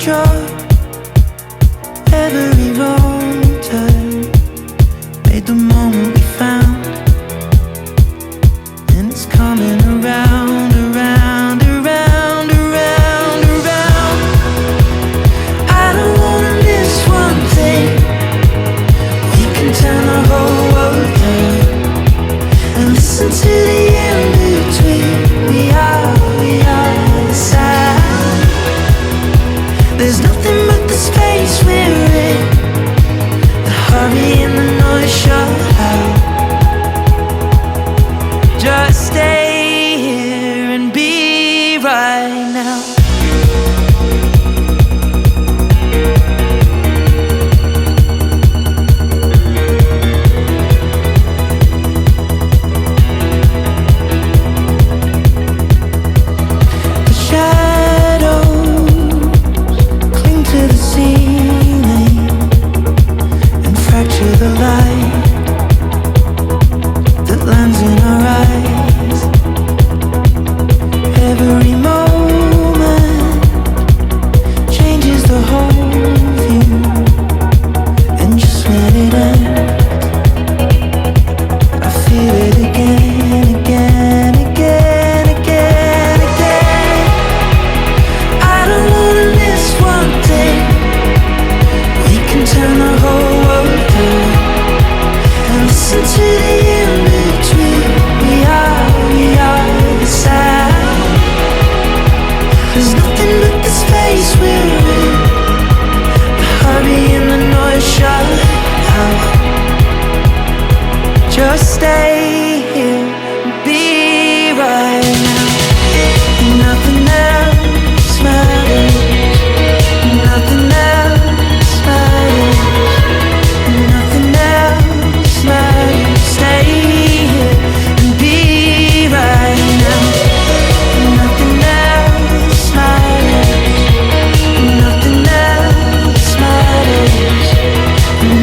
drop, every wrong turn made the moment we found, and it's coming around, around, around, around, around. I don't wanna miss one thing. We can turn the whole world down and listen to the in-between. We are the sound. There's nothing but the space we're in. The hurry and the noise shut out. Just stay here and be right now. The shadows cling to the ceiling and fracture the light that lands in our eyes. Every moment changes the whole view, and just when it ends, I feel it again, again, again, again, again. I don't wanna miss one thing. We can turn the whole world down and listen to the in-between. We are the sound. There's nothing but the space we're in. The hurry and the noise shut out. Just stay here and be right now. Nothing else matters. Nothing else matters. Nothing else matters. Stay here and be right now. Nothing else matters. Nothing else matters.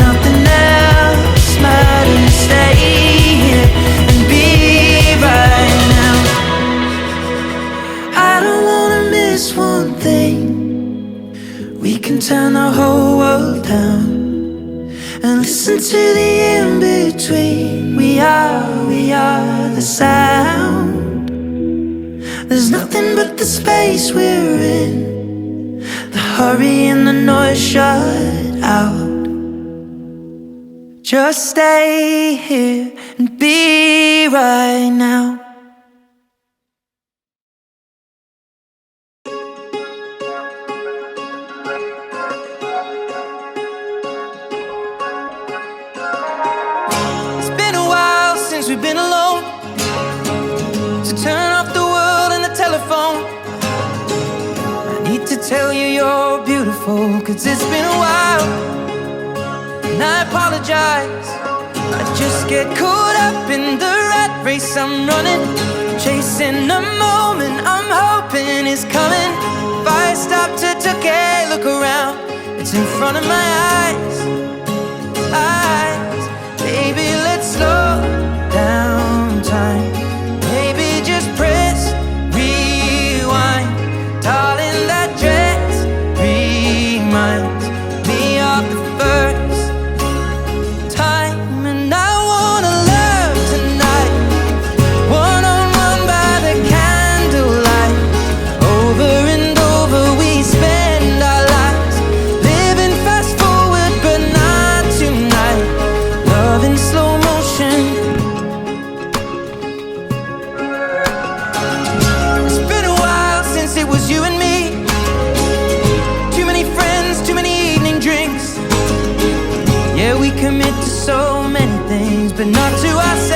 Nothing else matters. Stay here and be right now. I don't wanna miss one thing. We can turn the whole world down and listen to the in-between. We are the sound. There's nothing but the space we're in. The hurry and the noise shut out. Just stay here and be right now. It's been a while since we've been alone, so turn off the world and the telephone. I need to tell you you're beautiful, 'cause it's been a while. And I apologize, I just get caught up in the rat race I'm running, chasing a moment I'm hoping is coming. If I stop to take a look around, it's in front of my eyes. Baby, let's slow down time. Maybe just press rewind. Darling, that dress reminds me of the first time. And I wanna love tonight, one-on-one by the candlelight. Over and over we spend our lives, living fast forward but not tonight. Love in slow motion. It's been a while since it was you and me. Too many friends, too many evening drinks. Yeah, we commit to so many things, but not to ourselves.